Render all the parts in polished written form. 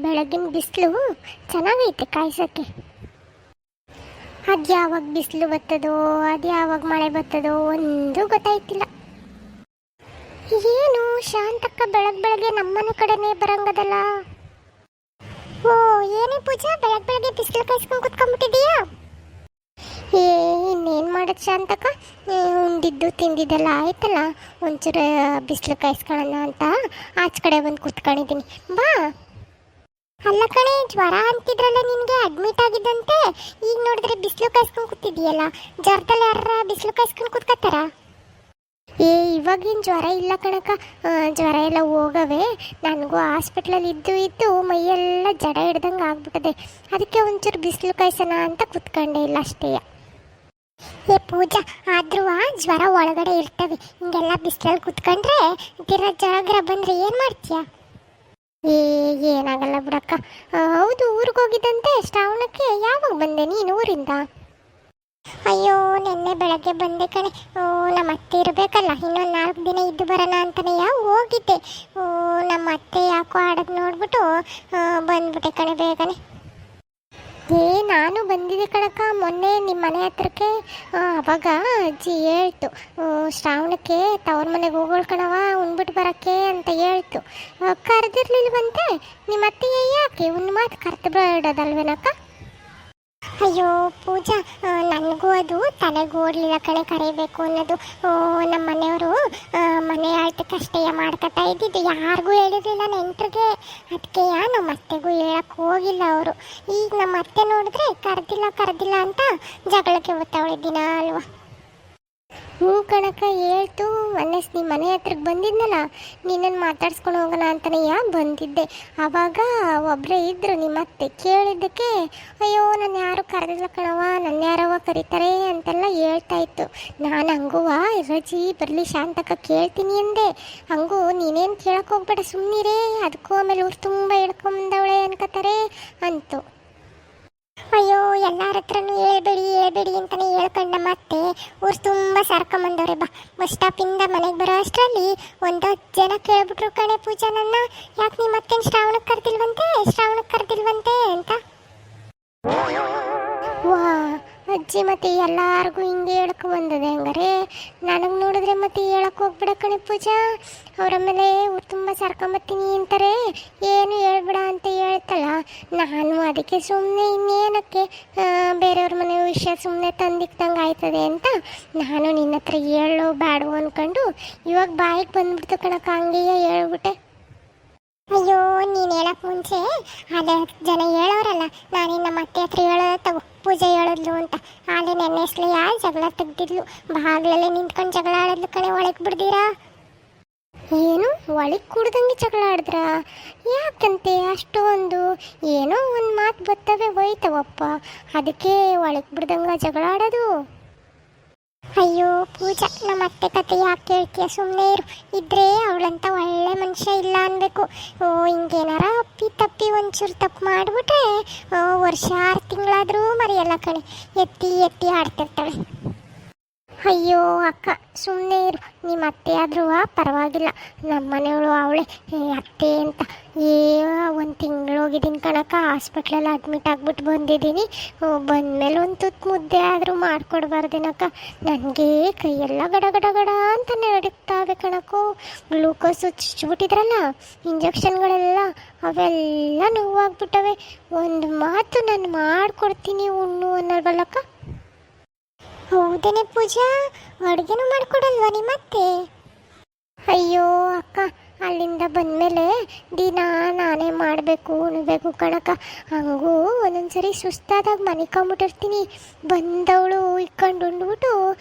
ಬೆಳಗಿನ ಬಿಸಿಲು ಚೆನ್ನಾಗೈತೆ ಕಾಯ್ಸೋಕ್ಕೆ. ಅದು ಯಾವಾಗ ಬಿಸಿಲು ಬರ್ತದೋ ಅದು ಯಾವಾಗ ಮಳೆ ಬರ್ತದೋ ಒಂದು ಗೊತ್ತಾಯ್ತಿಲ್ಲ. ಏನು ಶಾಂತಕ್ಕ ಬೆಳಗ್ಗೆ ನಮ್ಮನೆ ಕಡೆನೇ ಬರಂಗದಲ್ಲ. ಓ ಏನೇ ಪೂಜಾ, ಬೆಳಗ್ಗೆ ಬಿಸಿಲು ಕಾಯಿಸ್ಕೊಂಡು ಕುತ್ಕೊಂಡ್ಬಿಟ್ಟಿದೀಯಾ? ಇನ್ನೇನು ಮಾಡೋದು ಶಾಂತಕ್ಕ, ಉಂಡಿದ್ದು ತಿಂದಿದ್ದೆಲ್ಲ ಆಯ್ತಲ್ಲ, ಒಂಚೂರು ಬಿಸಿಲು ಕಾಯಿಸ್ಕೊಳ್ಳೋಣ ಅಂತ ಆಚೆ ಕಡೆ ಬಂದು ಕುತ್ಕೊಂಡಿದ್ದೀನಿ. ಬಾ. ಅಲ್ಲ ಕಣೆ, ಜ್ವರ ಅಂತಿದ್ರಲ್ಲ ನಿನಗೆ, ಅಡ್ಮಿಟ್ ಆಗಿದ್ದಂತೆ. ಈಗ ನೋಡಿದ್ರೆ ಬಿಸಿಲು ಕಾಯಿಸ್ಕೊಂಡು ಕೂತಿದೀಯಲ್ಲ, ಜ್ವರದಲ್ಲಿ ಯಾರ ಬಿಸಿಲು ಕಾಯಿಸ್ಕೊಂಡು ಕೂತ್ಕೋತಾರ? ಇವಾಗೇನು ಜ್ವರ ಇಲ್ಲ ಕಣಕ್ಕ, ಜ್ವರ ಎಲ್ಲ ಹೋಗವೆ. ನನಗೂ ಹಾಸ್ಪಿಟ್ಲಲ್ಲಿ ಇದ್ದು ಮೈಯೆಲ್ಲ ಜಡ ಹಿಡ್ದಂಗೆ ಆಗ್ಬಿಟ್ಟದೆ. ಅದಕ್ಕೆ ಒಂಚೂರು ಬಿಸಿಲು ಕಾಯಿಸೋಣ ಅಂತ ಕುತ್ಕೊಂಡೆ ಇಲ್ಲ ಅಷ್ಟೇ. ಪೂಜಾ, ಆದ್ರೂ ಜ್ವರ ಒಳಗಡೆ ಇರ್ತವೆ, ಹಿಂಗೆಲ್ಲ ಬಿಸಿಲಲ್ಲಿ ಕುತ್ಕೊಂಡ್ರೆ ಜ್ವರ ಬಂದರೆ ಏನು ಮಾಡ್ತೀಯ? ಏನಾಗಲ್ಲ ಬಿಡಕ್ಕ. ಹೌದು, ಊರಿಗೆ ಹೋಗಿದ್ದಂತೆ ಶ್ರಾವಣಕ್ಕೆ, ಯಾವಾಗ ಬಂದೆ ನೀನು ಊರಿಂದ? ಅಯ್ಯೋ, ನಿನ್ನೆ ಬೆಳಗ್ಗೆ ಬಂದೆ ಕಣೆ. ನಮ್ಮ ಅತ್ತೆ ಇರಬೇಕಲ್ಲ, ಇನ್ನೊಂದು 4 ದಿನ ಇದ್ದು ಬರೋಣ ಅಂತಲೇ ಹೋಗಿದ್ದೆ. ನಮ್ಮ ಅತ್ತೆ ಯಾಕೋ ಆಡೋದು ನೋಡ್ಬಿಟ್ಟು ಬಂದ್ಬಿಟ್ಟೆ ಕಣೆ ಬೇಗನೆ. ನಾನು ಬಂದಿದ್ದೆ ಕಣಕ್ಕ ಮೊನ್ನೆ ನಿಮ್ಮ ಮನೆ ಹತ್ರಕ್ಕೆ. ಅವಾಗ ಅಜ್ಜಿ ಹೇಳ್ತು, ಶ್ರಾವಣಕ್ಕೆ ತವ್ರ ಮನೆಗೆ ಹೋಗೋಳು ಕಣವ, ಉಣ್ಬಿಟ್ಟು ಬರೋಕ್ಕೆ ಅಂತ ಹೇಳ್ತು. ಕರೆದಿರ್ಲಿಲ್ವಂತೆ ನಿಮ್ಮ ಅತ್ತೆಗೆ? ಯಾಕೆ ಒಂದು ಮಾತು ಕರೆದು ಬಿಡೋದಲ್ವೇನಕ್ಕ? ಅಯ್ಯೋ ಪೂಜಾ, ನನಗೂ ಅದು ತಲೆಗೆ ಓಡಲಿಲ್ಲ ಕಣೆ ಕರಿಬೇಕು ಅನ್ನೋದು. ನಮ್ಮ ಮನೆಯವರು ಮನೆ ಆಳ್ತಕ್ಕಷ್ಟೇ ಮಾಡ್ಕೊತಾ ಇದ್ದಿದ್ದು, ಯಾರಿಗೂ ಹೇಳಿರಲಿಲ್ಲ ನೆಂಟ್ರಿಗೆ. ಅದಕ್ಕೆ ನಮ್ಮ ಅತ್ತೆಗೂ ಹೇಳಕ್ಕೆ ಹೋಗಿಲ್ಲ ಅವರು. ಈಗ ನಮ್ಮ ಅತ್ತೆ ನೋಡಿದ್ರೆ ಕರೆದಿಲ್ಲ ಅಂತ ಜಗಳಕ್ಕೆ ಓದ್ತಾವಳೆ ದಿನ ಅಲ್ವಾ. ಹ್ಞೂ ಕಣಕ್ಕ, ಹೇಳ್ತು. ಮೊನ್ನೆ ನಿಮ್ಮ ಮನೆ ಹತ್ರಕ್ಕೆ ಬಂದಿದ್ನಲ್ಲ, ನಿನ್ನನ್ನು ಮಾತಾಡ್ಸ್ಕೊಂಡು ಹೋಗೋಣ ಅಂತಲೇ ಬಂದಿದ್ದೆ. ಆವಾಗ ಒಬ್ಬರೇ ಇದ್ದರು ನಿಮ್ಮ ಅತ್ತೆ. ಕೇಳಿದ್ದಕ್ಕೆ ಅಯ್ಯೋ ನಾನು ಯಾರು ಕರೆದಿಲ್ಲ ಕಣವ, ನನ್ನ ಯಾರವ ಕರೀತಾರೆ ಅಂತೆಲ್ಲ ಹೇಳ್ತಾ ಇತ್ತು. ನಾನು ಹಂಗೂ ರಜಿ ಬರಲಿ ಶಾಂತಕ್ಕ ಕೇಳ್ತೀನಿ ಅಂದೆ. ಹಂಗೂ ನೀನೇನು ಕೇಳಕ್ಕೆ ಹೋಗ್ಬೇಡ, ಸುಮ್ಮನಿರೇ, ಅದಕ್ಕೂ ಆಮೇಲೆ ಊರು ತುಂಬ ಹೇಳ್ಕೊಂಬಂದವಳೆ ಅನ್ಕೋತಾರೆ ಅಂತು. ಅಯ್ಯೋ, ಎಲ್ಲರ ಹತ್ರನೂ ಹೇಳ್ಬೇಡಿ ಅಂತಲೇ ಹೇಳ್ಕೊಂಡ ಮತ್ತೆ ಊರು ತುಂಬ ಸಾರ್ಕೊಂಬಂದವ್ರೆ. ಬಸ್ ಸ್ಟಾಪಿಂದ ಮನೆಗೆ ಬರೋ ಅಷ್ಟರಲ್ಲಿ 10 ಜನ ಕೇಳ್ಬಿಟ್ರು ಕಣೆ ಪೂಜಾ ನನ್ನ, ಯಾಕೆ ನಿಮ್ಮ ಅತ್ತೆನ ಶ್ರಾವಣಕ್ಕೆ ಕರೆದಿಲ್ವಂತೆ ಅಂತ. ವಾ ಅಜ್ಜಿ, ಮತ್ತೆ ಎಲ್ಲರಿಗೂ ಹಿಂಗೆ ಹೇಳ್ಕೊಂಬಂದದೆ ಹಂಗಾರೆ. ನನಗೆ ನೋಡಿದ್ರೆ ಮತ್ತೆ ಹೇಳಕ್ಕೆ ಹೋಗ್ಬಿಡ ಕಣೆ ಪೂಜಾ. ಅವರ ಮೇಲೆ ಊರು ತುಂಬ ಸರ್ಕೊಂಬತ್ತೀನಿ ಅಂತಾರೆ, ಏನು ಹೇಳ್ಬಿಡ ಅಂತ ಹೇಳ್ತಲ್ಲ. ನಾನು ಅದಕ್ಕೆ ಸುಮ್ಮನೆ ಇನ್ನೇನಕ್ಕೆ ಬೇರೆಯವ್ರ ಮನೆ ವಿಷಯ ಸುಮ್ಮನೆ ತಂದಿಕ್ದಂಗೆ ಆಯ್ತದೆ ಅಂತ ನಾನು ನಿನ್ನ ಹತ್ರ ಹೇಳೋ ಬೇಡವೋ ಅಂದ್ಕೊಂಡು ಇವಾಗ ಬಾಯಿಗೆ ಬಂದ್ಬಿಡ್ತು ಕಣಕ್ಕ, ಹಂಗೆಯೇ ಹೇಳ್ಬಿಟ್ಟೆ. ಅಯ್ಯೋ, ನೀನು ಹೇಳಕ್ಕೆ ಮುಂಚೆ 10 ಜನ ಹೇಳೋರಲ್ಲ, ನಾನೇ ನಮ್ಮ ಅತ್ತೆ ಹತ್ರ ಹೇಳೋದು ತಗೋ, ಪೂಜೆ ಹೇಳಿದ್ಲು ಅಂತ. ಆಲೆ ನೆನ್ನೆಸ್ಲೆ ಜಗಳ ತೆಗ್ದಿದ್ಲು, ಬಾಗ್ಲಲ್ಲೇ ನಿಂತ್ಕೊಂಡು ಜಗಳ ಆಡಿದ್ಲು ಕಣೆ. ಒಳಗೆ ಬಿಡ್ದಿರಾ? ಏನು ಒಳಗೆ ಕುಡ್ದಂಗೆ ಜಗಳ ಆಡಿದ್ರಾ? ಯಾಕಂತೆ ಅಷ್ಟೊಂದು? ಏನೋ ಒಂದು ಮಾತು ಬರ್ತವೆ ಹೋಯ್ತವಪ್ಪ, ಅದಕ್ಕೆ ಒಳಗೆ ಬಿಡ್ದಂಗೆ ಜಗಳ ಆಡೋದು? ಅಯ್ಯೋ ಪೂಜಾ, ನಮ್ಮ ಅತ್ತೆ ಕತೆ ಯಾಕೆ ಕೇಳ್ತೀಯ? ಸುಮ್ಮನೆ ಇರು. ಇದ್ರೆ ಅವಳಂತ ಒಳ್ಳೆ ಮನುಷ್ಯ ಇಲ್ಲ ಅನ್ಬೇಕು. ಹಿಂಗೇನಾರ ತಪ್ಪಿ ಒಂಚೂರು ತಪ್ಪು ಮಾಡಿಬಿಟ್ರೆ ವರ್ಷ 6 ತಿಂಗಳಾದರೂ ಮರೆಯಲ್ಲ ಕಣೆ, ಎತ್ತಿ ಆಡ್ತಿರ್ತಾಳೆ. ಅಯ್ಯೋ ಅಕ್ಕ, ಸುಮ್ಮನೆ ಇರು. ನಿಮ್ಮ ಅತ್ತೆ ಆದ್ರೂ ಪರವಾಗಿಲ್ಲ, ನಮ್ಮ ಮನೆಯವಳು ಅವಳೆ ಅತ್ತೆ ಅಂತ. 1 ತಿಂಗಳು ಹೋಗಿದ್ದೀನಿ ಕಣಕ್ಕ, ಹಾಸ್ಪಿಟ್ಲಲ್ಲಿ ಅಡ್ಮಿಟ್ ಆಗಿಬಿಟ್ಟು ಬಂದಿದ್ದೀನಿ. ಬಂದಮೇಲೆ ಒಂದು ತುತ್ತು ಮುದ್ದೆ ಆದರೂ ಮಾಡಿಕೊಡ್ಬಾರ್ದೇನಕ್ಕ. ನನಗೆ ಕೈಯೆಲ್ಲ ಗಡ ಅಂತ ನಡುಕ್ತಾವೆ ಕಣಕ್ಕೋ. ಗ್ಲೂಕೋಸು ಚುಚ್ಚಿಬಿಟ್ಟಿದ್ರಲ್ಲ, ಇಂಜೆಕ್ಷನ್ಗಳೆಲ್ಲ ಅವೆಲ್ಲ ನೋವಾಗ್ಬಿಟ್ಟವೆ. ಒಂದು ಮಾತು ನಾನು ಮಾಡಿಕೊಡ್ತೀನಿ ಉಣ್ಣು ಅನ್ನೋಲ್ವಲ್ಲಕ್ಕ. ಹೌದೇನೆ ಪೂಜಾ, ಅಡುಗೆನೂ ಮಾಡಿಕೊಡಲ್ವಾ ನಿಮ್ಮತ್ತೆ? ಅಯ್ಯೋ ಅಕ್ಕ, ಅಲ್ಲಿಂದ ಬಂದಮೇಲೆ ದಿನ ನಾನೇ ಮಾಡಬೇಕು ಉಣ್ಬೇಕು ಕಣಕ್ಕ. ಹಂಗೂ ಒಂದೊಂದ್ಸರಿ ಸುಸ್ತಾದಾಗ ಮನಿಕೊಂಬಿಟ್ಟಿರ್ತೀನಿ. ಬಂದವಳು ಇಕ್ಕೊಂಡು ಉಂಡ್ಬಿಟ್ಟು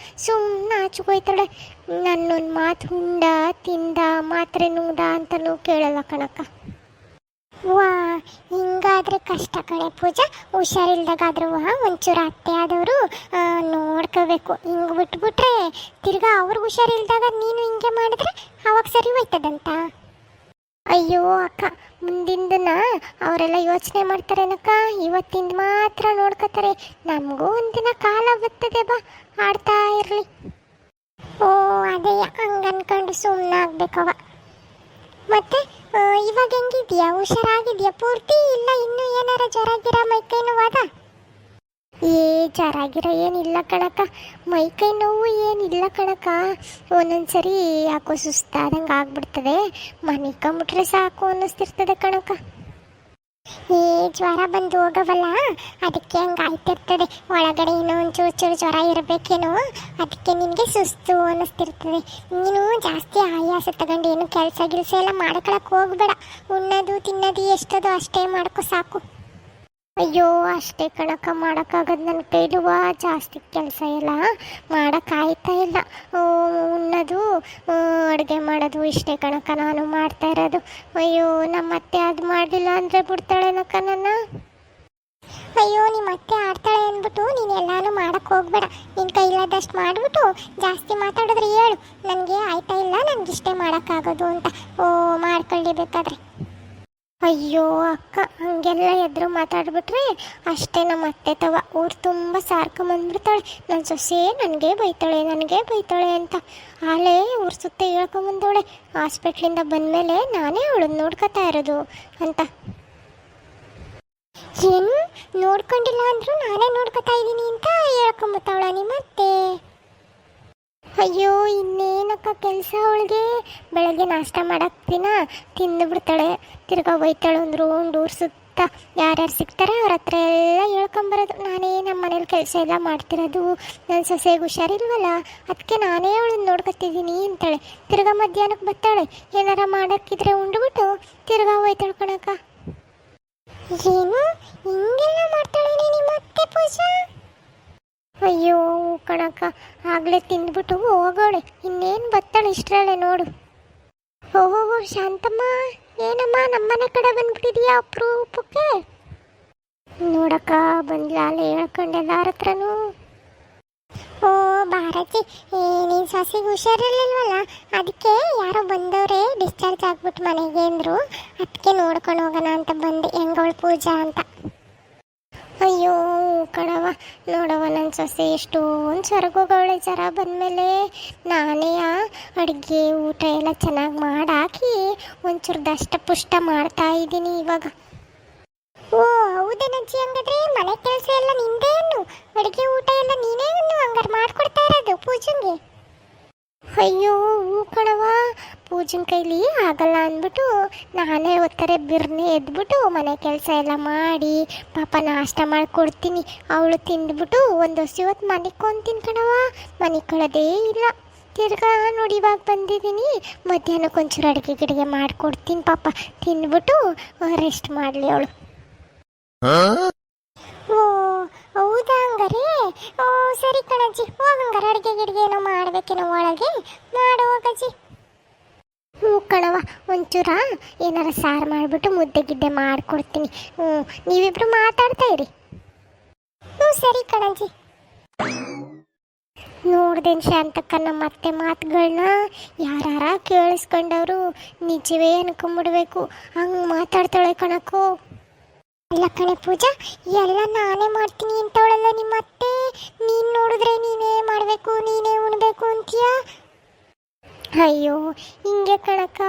ಸುಮ್ಮನೆ ಆಚೆಗೋಯ್ತಾಳೆ. ನನ್ನೊಂದು ಮಾತು ಉಂಡ ತಿಂದ ಮಾತ್ರೆ ನುಂಗ್ದ ಅಂತಲೂ ಕೇಳಲ್ಲ ಕಣಕ್ಕ. ವಾ, ಹಿಂಗಾದ್ರೆ ಕಷ್ಟ ಕಣೆ ಪೂಜಾ. ಹುಷಾರಿಲ್ದಾಗಾದ್ರೂ ಒಂಚೂರು ಅತ್ತೆ ಆದವರು ನೋಡ್ಕೋಬೇಕು. ಹಿಂಗೆ ಬಿಟ್ಬಿಟ್ರೆ ತಿರ್ಗಾ ಅವ್ರಿಗೆ ಹುಷಾರಿಲ್ದಾಗ ನೀನು ಹಿಂಗೆ ಮಾಡಿದ್ರೆ ಅವಾಗ ಸರಿ ಹೋಯ್ತದಂತ. ಅಯ್ಯೋ ಅಕ್ಕ, ಮುಂದಿಂದನ ಅವರೆಲ್ಲ ಯೋಚನೆ ಮಾಡ್ತಾರೇನಕ್ಕ, ಇವತ್ತಿಂದ ಮಾತ್ರ ನೋಡ್ಕೋತಾರೆ. ನಮಗೂ ಒಂದಿನ ಕಾಲ ಬರ್ತದೆ, ಬಾ ಆಡ್ತಾ ಇರಲಿ. ಓ ಅದೇ, ಹಂಗನ್ಕೊಂಡು ಸುಮ್ಮನೆ ಆಗ್ಬೇಕವ. ಮತ್ತೆ ಇವಾಗ ಹೆಂಗಿದ್ಯಾ? ಹುಷಾರಾಗಿದ್ಯಾ ಪೂರ್ತಿ? ಇಲ್ಲ ಇನ್ನೂ ಏನಾರ ಜ್ವರ ಗಿರ ಮೈಕೈ ನೋವಾದ? ಏ ಜ್ವರ ಏನಿಲ್ಲ ಕಣಕ್ಕ, ಮೈಕೈ ನೋವು ಏನಿಲ್ಲ ಕಣಕ್ಕ. ಒಂದೊಂದ್ಸರಿ ಯಾಕೋ ಸುಸ್ತಾದಂಗೆ ಆಗ್ಬಿಡ್ತದೆ, ಮನಿಕೊಂಬಿಟ್ರೆ ಸಾಕು ಅನ್ನಿಸ್ತಿರ್ತದೆ ಕಣಕ್ಕ. ಈ ಜ್ವರ ಬಂದು ಹೋಗವಲ್ಲ, ಅದಕ್ಕೆ ಹಂಗೆ ಆಯ್ತಿರ್ತದೆ. ಒಳಗಡೆ ಏನೋ ಒಂಚೂರು ಚೂರು ಜ್ವರ ಇರಬೇಕೇನೋ, ಅದಕ್ಕೆ ನಿನಗೆ ಸುಸ್ತು ಅನ್ನಿಸ್ತಿರ್ತದೆ. ನೀನು ಜಾಸ್ತಿ ಆಯಾಸ ತಗೊಂಡು ಏನು ಕೆಲಸ ಗಿಲ್ಸ ಎಲ್ಲ ಮಾಡ್ಕೊಳಕ್ಕೆ ಹೋಗ್ಬೇಡ. ಉಣ್ಣೋದು ತಿನ್ನೋದು ಎಷ್ಟದು ಅಷ್ಟೇ ಮಾಡ್ಕೊ ಸಾಕು. ಅಯ್ಯೋ ಅಷ್ಟೇ ಕಣಕ್ಕ, ಮಾಡೋಕ್ಕಾಗದು ನನ್ನ ಕೈಲುವ. ಜಾಸ್ತಿ ಕೆಲಸ ಎಲ್ಲ ಮಾಡೋಕ್ಕಾಯ್ತಾ ಇಲ್ಲ. ಉಣ್ಣೋದು ಅಡುಗೆ ಮಾಡೋದು ಇಷ್ಟೇ ಕಣಕ್ಕ ನಾನು ಮಾಡ್ತಾ ಇರೋದು. ಅಯ್ಯೋ ನಮ್ಮ ಅತ್ತೆ ಅದು ಮಾಡಲಿಲ್ಲ ಅಂದರೆ ಬಿಡ್ತಾಳೇನಕ್ಕ ನನ್ನ. ಅಯ್ಯೋ ನಿಮ್ಮ ಅತ್ತೆ ಆಡ್ತಾಳೆ ಅಂದ್ಬಿಟ್ಟು ನೀನು ಎಲ್ಲಾನು ಮಾಡೋಕ್ಕೆ ಹೋಗ್ಬೇಡ. ನಿನ್ನ ಕೈಲಾದಷ್ಟು ಮಾಡಿಬಿಟ್ಟು ಜಾಸ್ತಿ ಮಾತಾಡಿದ್ರೆ ಹೇಳು, ನನಗೆ ಆಯ್ತಾ ಇಲ್ಲ, ನನಗಿಷ್ಟೇ ಮಾಡೋಕ್ಕಾಗೋದು ಅಂತ. ಮಾಡ್ಕೊಳ್ಳಿ ಬೇಕಾದ್ರೆ. ಅಯ್ಯೋ ಅಕ್ಕ, ಹಂಗೆಲ್ಲ ಎದುರು ಮಾತಾಡ್ಬಿಟ್ರೆ ಅಷ್ಟೇ ನಮ್ಮ ಅತ್ತೆ ತವ ಊರು ತುಂಬ ಸಾರ್ಕೊಂಬಂದ್ಬಿಡ್ತಾಳೆ. ನನ್ನ ಸೊಸೆ ನನಗೆ ಬೈತಾಳೆ ಅಂತ. ಆಲೇ ಊರು ಸುತ್ತ ಹೇಳ್ಕೊಂಬಂದವಳೆ, ಹಾಸ್ಪಿಟ್ಲಿಂದ ಬಂದಮೇಲೆ ನಾನೇ ಅವಳನ್ನ ನೋಡ್ಕೊತಾ ಇರೋದು ಅಂತ. ಏನು ನೋಡ್ಕೊಂಡಿಲ್ಲ ಅಂದರೂ ನಾನೇ ನೋಡ್ಕೊತಾ ಇದ್ದೀನಿ ಅಂತ ಹೇಳ್ಕೊಂಬತ್ತವಳ ನಿಮ್ಮತ್ತೆ? ಅಯ್ಯೋ ಇನ್ನೇನಕ್ಕ ಕೆಲಸ ಅವಳಿಗೆ. ಬೆಳಗ್ಗೆ ನಾಷ್ಟ ಮಾಡಾಕ್ತಿನ ತಿಂದು ಬಿಡ್ತಾಳೆ, ತಿರ್ಗಾ ಹೋಯ್ತಾಳೆ ಒಂದು ರೌಂಡ್ ಊರು ಸುತ್ತ. ಯಾರ್ಯಾರು ಸಿಗ್ತಾರೆ ಅವ್ರ ಹತ್ರ ಎಲ್ಲ ಹೇಳ್ಕೊಂಬರೋದು. ನಾನೇ ನಮ್ಮ ಮನೇಲಿ ಕೆಲಸ ಎಲ್ಲ ಮಾಡ್ತಿರೋದು, ನನ್ನ ಸೊಸೆಗೆ ಹುಷಾರಿಲ್ವಲ್ಲ ಅದಕ್ಕೆ ನಾನೇ ಅವಳನ್ನ ನೋಡ್ಕೊತಿದ್ದೀನಿ ಅಂತಾಳೆ. ತಿರ್ಗಾ ಮಧ್ಯಾಹ್ನಕ್ಕೆ ಬರ್ತಾಳೆ, ಏನಾರ ಮಾಡೋಕ್ಕಿದ್ರೆ ಉಂಡ್ಬಿಟ್ಟು ತಿರ್ಗಾ ಹೋಯ್ತಾಳೆ ಕಣಕ್ಕ. ಏನು ಹಿಂಗೆಲ್ಲ ಮಾಡ್ತಾಳೆ ನಿಮ್ಮ ಅತ್ತೆ ಪೂಜಾ? ಅಯ್ಯೋ ಕಣಕ್ಕ, ಆಗಲೇ ತಿಂದ್ಬಿಟ್ಟು ಹೋಗೋಳೆ, ಇನ್ನೇನು ಬರ್ತಾಳೆ ಇಷ್ಟರಲ್ಲೇ ನೋಡು. ಓಹೋ ಶಾಂತಮ್ಮ, ಏನಮ್ಮ ನಮ್ಮನೆ ಕಡೆ ಬಂದ್ಬಿಟ್ಟಿದೀಯಾ ಅಪರೂಪಕ್ಕೆ? ನೋಡಕ್ಕ ಬಂದ್ಲಾಲೆ ಹೇಳ್ಕೊಂಡು ಎಲ್ಲಾರ ಹತ್ರನೂ. ಓ ಭಾರತಿ, ನೀನು ಸೊಸೆಗೆ ಹುಷಾರಿರ್ಲಿಲ್ವಲ್ಲ, ಅದಕ್ಕೆ ಯಾರೋ ಬಂದವರೇ ಡಿಸ್ಚಾರ್ಜ್ ಆಗ್ಬಿಟ್ಟು ಮನೆಗೆ ಅಂದರು, ಅದಕ್ಕೆ ನೋಡ್ಕೊಂಡು ಹೋಗೋಣ ಅಂತ ಬಂದೆ, ಹೆಂಗವಳು ಪೂಜಾ ಅಂತ. ಅಯ್ಯೋ ಕಣವ, ನೋಡವ ನನ್ನ ಸೊಸೆ ಎಷ್ಟೊಂದು ಸೊರಗೋಗವಳೆ ಜ್ವರ ಬಂದಮೇಲೆ. ನಾನೇ ಅಡುಗೆ ಊಟ ಎಲ್ಲ ಚೆನ್ನಾಗಿ ಮಾಡಾಕಿ ಒಂಚೂರು ದಷ್ಟ ಪುಷ್ಟ ಮಾಡ್ತಾ ಇದ್ದೀನಿ ಇವಾಗ. ಓ ಹೌದೇನಜ್ಜಿ, ಹಂಗಾದ್ರೆ ಮನೆ ಕೆಲಸ ಎಲ್ಲ ನಿಂದೇನು? ಅಡುಗೆ ಊಟ ಎಲ್ಲ ನೀನೇನು ಹಂಗಾರೆ ಮಾಡ್ಕೊಡ್ತಾ ಇರೋದು ಪೂಜನ್ಗೆ? ಅಯ್ಯೋ ಕಣವ, ಪೂಜನ ಕೈಲಿ ಆಗಲ್ಲ ಅಂದ್ಬಿಟ್ಟು ನಾನೇ ಒತ್ತಾರೆ ಬಿರ್ನೆ ಎದ್ಬಿಟ್ಟು ಮನೆ ಕೆಲಸ ಎಲ್ಲ ಮಾಡಿ ಪಾಪ ನಾಷ್ಟ ಮಾಡಿಕೊಡ್ತೀನಿ. ಅವಳು ತಿಂದ್ಬಿಟ್ಟು ಒಂದು ಹೊಸಿ ಹೊತ್ತು ಮನಿಕೊಂತೀನಿ ಕಣವ, ಮನಿಕೊಳ್ಳೋದೇ ಇಲ್ಲ. ತಿರ್ಗಾ ನೋಡಿ ಇವಾಗ ಬಂದಿದ್ದೀನಿ, ಮಧ್ಯಾಹ್ನಕ್ಕೆ ಒಂಚೂರು ಅಡುಗೆ ಗಿಡಿಗೆ ಮಾಡಿಕೊಡ್ತೀನಿ, ಪಾಪ ತಿಂದ್ಬಿಟ್ಟು ರೆಸ್ಟ್ ಮಾಡಲಿ ಅವಳು. ಓ ಹೌದಾ ಹಂಗಾರೆ? ಓ ಸರಿ ಕಣಜ್ಜಿ, ಹೋಗಂಗಾರೆ ಅಡುಗೆ ಗಿಡಿಗೆ ಏನೋ ಮಾಡಬೇಕೇನೋ ಒಳಗೆ ಮಾಡು ಹೋಗಜ್ಜಿ. ಕಣವ, ಒಂಚೂರ ಏನಾರ ಸಾರು ಮಾಡಿಬಿಟ್ಟು ಮುದ್ದೆ ಗಿದ್ದೆ ಮಾಡಿಕೊಡ್ತೀನಿ. ನೀವಿಬ್ರು ಮಾತಾಡ್ತಾ ಇರಿ. ಸರಿ ಕಣಜ್ಜಿ. ನೋಡ್ದೇನು ಶಾಂತಕ್ಕ, ನಮ್ಮ ಅತ್ತೆ ಮಾತುಗಳನ್ನ ಯಾರ ಕೇಳಿಸ್ಕೊಂಡವರು ನಿಜವೇ ಅನ್ಕೊಂಬಿಡ್ಬೇಕು, ಹಂಗೆ ಮಾತಾಡ್ತಾಳೆ ಕಣಕ್ಕೋ. ಅಲ್ಲ ಕಣೆ ಪೂಜಾ, ಎಲ್ಲ ನಾನೇ ಮಾಡ್ತೀನಿ ಅಂತವಳಲ್ಲ ನಿಮ್ಮ ಅತ್ತೆ, ನೀನು ನೋಡಿದ್ರೆ ನೀನೇ ಮಾಡಬೇಕು ನೀನೇ ಉಣ್ಬೇಕು ಅಂತೀಯ. ಅಯ್ಯೋ ಹಿಂಗೆ ಕಣಕ್ಕ,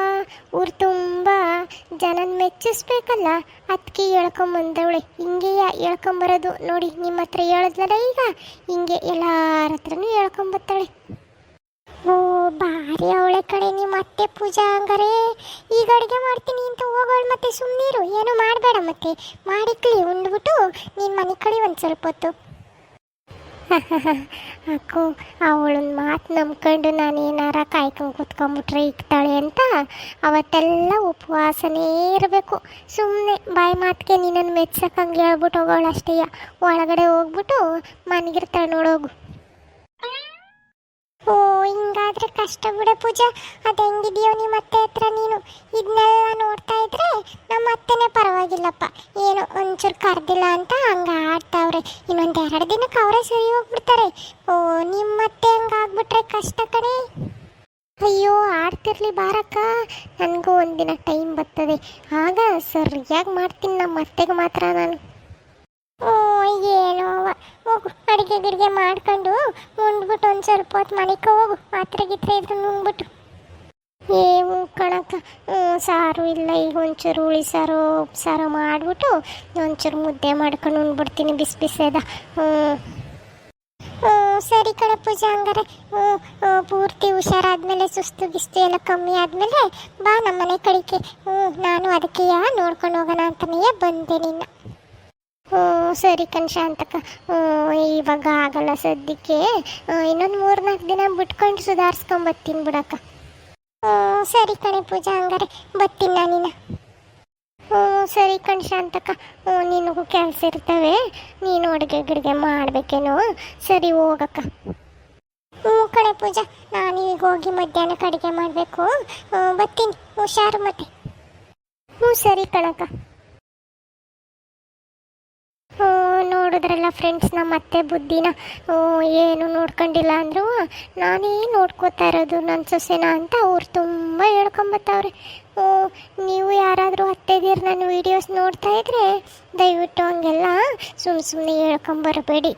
ಊರು ತುಂಬ ಜನನ ಮೆಚ್ಚಿಸ್ಬೇಕಲ್ಲ, ಅದಕ್ಕೆ ಹೇಳ್ಕೊಂಬಂದವಳೆ. ಹಿಂಗೆ ಹೇಳ್ಕೊಂಬರೋದು ನೋಡಿ, ನಿಮ್ಮ ಹತ್ರ ಹೇಳಿದ್ನಲ್ಲ ಈಗ, ಹಿಂಗೆ ಎಲ್ಲಾರ ಹತ್ರನೂ ಹೇಳ್ಕೊಂಬತ್ತಾಳೆ. ಓ ಭಾರಿ ಅವಳೆ ಕಡೆ ನಿಮ್ಮ ಅತ್ತೆ ಪೂಜಾ. ಹಂಗಾರೆ ಈಗ ಅಡುಗೆ ಮಾಡ್ತೀನಿ ಅಂತ ಹೋಗೋಳು, ಮತ್ತೆ ಸುಮ್ಮನಿರು, ಏನು ಮಾಡಬೇಡ, ಮತ್ತೆ ಮಾಡಿಕ್ಲಿ ಉಂಡ್ಬಿಟ್ಟು ನೀನು ಮನೆ ಕಡೆ ಒಂದು ಸ್ವಲ್ಪ ಹೊತ್ತು. ಅಕ್ಕೋ, ಅವಳನ್ನ ಮಾತು ನಂಬ್ಕೊಂಡು ನಾನೇನಾರ ಕಾಯ್ಕೊಂಡು ಕೂತ್ಕೊಂಡ್ಬಿಟ್ರೆ ಇಕ್ತಾಳೆ ಅಂತ ಅವತ್ತೆಲ್ಲ ಉಪವಾಸನೇ ಇರಬೇಕು. ಸುಮ್ಮನೆ ಬಾಯಿ ಮಾತಿಗೆ ನೀನನ್ನು ಮೆಚ್ಚಕ್ಕಂಗೆ ಹೇಳ್ಬಿಟ್ಟು ಹೋಗೋಳು ಅಷ್ಟೇ. ಒಳಗಡೆ ಹೋಗ್ಬಿಟ್ಟು ಮನೆಗಿರ್ತಾಳೆ ನೋಡೋಗು. ಓ ಹಿಂಗಾದ್ರೆ ಕಷ್ಟ ಬಿಡೆ ಪೂಜಾ. ಅದು ಹೆಂಗಿದೆಯೋ ನಿಮ್ಮ ಅತ್ತೆ ಹತ್ರ ನೀನು ಇದನ್ನೆಲ್ಲ ನೋಡ್ತಾ ಇದ್ರೆ ನಮ್ಮ ಅತ್ತೆನೇ ಪರವಾಗಿಲ್ಲಪ್ಪ, ಏನು ಒಂಚೂರು ಕರೆದಿಲ್ಲ ಅಂತ ಹಂಗೆ ಆಡ್ತಾವ್ರೆ. ಇನ್ನೊಂದು 2 ದಿನಕ್ಕೆ ಅವರೇ ಸರಿ ಹೋಗ್ಬಿಡ್ತಾರೆ. ಓ ನಿಮ್ಮತ್ತೆ ಹಂಗಾಗ್ಬಿಟ್ರೆ ಕಷ್ಟ ಕಡೆ. ಅಯ್ಯೋ ಆಡ್ತಿರ್ಲಿ ಬಾರಕ್ಕ, ನನಗೂ ಒಂದಿನ ಟೈಮ್ ಬರ್ತದೆ, ಆಗ ಸರಿಯಾಗಿ ಮಾಡ್ತೀನಿ ನಮ್ಮ ಅತ್ತೆಗೆ ಮಾತ್ರ ನಾನು. ಏನೋ ಹೋಗು, ಅಡುಗೆ ಗಿಡಿಗೆ ಮಾಡ್ಕೊಂಡು ಉಂಡ್ಬಿಟ್ಟು ಒಂದು ಸ್ವಲ್ಪ ಹೊತ್ತು ಮನೆಗೆ ಹೋಗು, ಮಾತ್ರೆ ಗೀತ್ರೆ ಇದ್ರೆ ನುಂಗ್ಬಿಟ್ಟು. ಏವು ಕಣಕ್ಕ ಸಾರು ಇಲ್ಲ, ಈಗ ಒಂಚೂರು ಹುಳಿ ಸಾರು ಉಪ್ಸಾರು ಮಾಡಿಬಿಟ್ಟು ಒಂಚೂರು ಮುದ್ದೆ ಮಾಡ್ಕೊಂಡು ಉಣ್ಬಿಡ್ತೀನಿ ಬಿಸಿ ಬಿಸಿದ. ಹ್ಞೂ ಸರಿ ಕಣೆ ಪೂಜಾ, ಹಂಗಾರೆ ಪೂರ್ತಿ ಹುಷಾರಾದ್ಮೇಲೆ ಸುಸ್ತು ಗಿಸ್ತು ಎಲ್ಲ ಕಮ್ಮಿ ಆದಮೇಲೆ ಬಾ ನಮ್ಮನೆ ಕಡೆಗೆ. ನಾನು ಅದಕ್ಕೆ ನೋಡ್ಕೊಂಡು ಹೋಗೋಣ ಅಂತಲೇ ಬಂದೆ ನಿನ್ನ. ಸರಿ ಕಣ್ ಶಾಂತಕ್ಕ. ಇವಾಗ ಆಗಲ್ಲ ಸದ್ಯಕ್ಕೆ, ಇನ್ನೊಂದು 3-4 ದಿನ ಬಿಟ್ಕೊಂಡು ಸುಧಾರಿಸ್ಕೊಂಬರ್ತೀನಿ ಬಿಡಕ್ಕ. ಸರಿ ಕಣೆ ಪೂಜಾ, ಹಂಗಾರೆ ಬರ್ತೀನಿ ನಾನಿನ. ಸರಿ ಕಣ್ ಶಾಂತಕ್ಕ. ನಿನಗೂ ಕೆಲಸ ಇರ್ತವೆ, ನೀನು ಅಡುಗೆ ಗಿಡ್ಗೆ ಮಾಡಬೇಕೇನೋ. ಸರಿ ಹೋಗಕ್ಕ. ಕಣೆ ಪೂಜಾ, ನಾನು ಈಗ ಹೋಗಿ ಮಧ್ಯಾಹ್ನಕ್ಕೆ ಅಡುಗೆ ಮಾಡಬೇಕು. ಬರ್ತೀನಿ, ಹುಷಾರು ಮತ್ತೆ. ಸರಿ ಕಣಕ್ಕ. ನೋಡಿದ್ರಲ್ಲ ಫ್ರೆಂಡ್ಸ್, ನಮ್ಮ ಅತ್ತೆ ಬುದ್ಧಿನ. ಏನು ನೋಡ್ಕೊಂಡಿಲ್ಲ ಅಂದರೂ ನಾನೇ ನೋಡ್ಕೋತಾ ಇರೋದು ನನ್ನ ಸೊಸೆನ ಅಂತ ಅವ್ರು ತುಂಬ ಹೇಳ್ಕೊಂಬತ್ತವ್ರೆ. ನೀವು ಯಾರಾದರೂ ಅತ್ತೆದೀರು ನನ್ನ ವೀಡಿಯೋಸ್ ನೋಡ್ತಾ ಇದ್ರೆ ದಯವಿಟ್ಟು ಹಂಗೆಲ್ಲ ಸುಮ್ಮನೆ ಹೇಳ್ಕೊಂಬರಬೇಡಿ.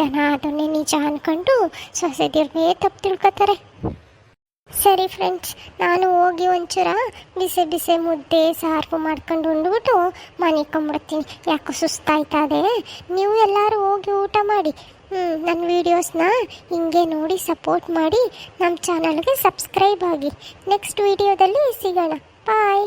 ಜನ ಅದನ್ನೇ ನಿಜ ಅಂದ್ಕೊಂಡು ಸೊಸೆದೀರ್ನೇ ತಪ್ಪು ತಿಳ್ಕೊತಾರೆ. ಸರಿ ಫ್ರೆಂಡ್ಸ್, ನಾನು ಹೋಗಿ ಒಂಚೂರ ಬಿಸಿ ಬಿಸಿ ಮುದ್ದೆ ಸಾರು ಮಾಡ್ಕೊಂಡು ಉಂಡ್ಬಿಟ್ಟು ಮನಿಕೊಂಬಿಡ್ತೀನಿ. ಯಾಕೋ ಸುಸ್ತಾಯ್ತದೆ. ನೀವು ಎಲ್ಲರೂ ಹೋಗಿ ಊಟ ಮಾಡಿ. ನನ್ನ ವೀಡಿಯೋಸ್ನ ಹಿಂಗೆ ನೋಡಿ ಸಪೋರ್ಟ್ ಮಾಡಿ, ನಮ್ಮ ಚಾನಲ್ಗೆ ಸಬ್ಸ್ಕ್ರೈಬ್ ಆಗಿ. ನೆಕ್ಸ್ಟ್ ವೀಡಿಯೋದಲ್ಲಿ ಸಿಗೋಣ. ಬಾಯ್.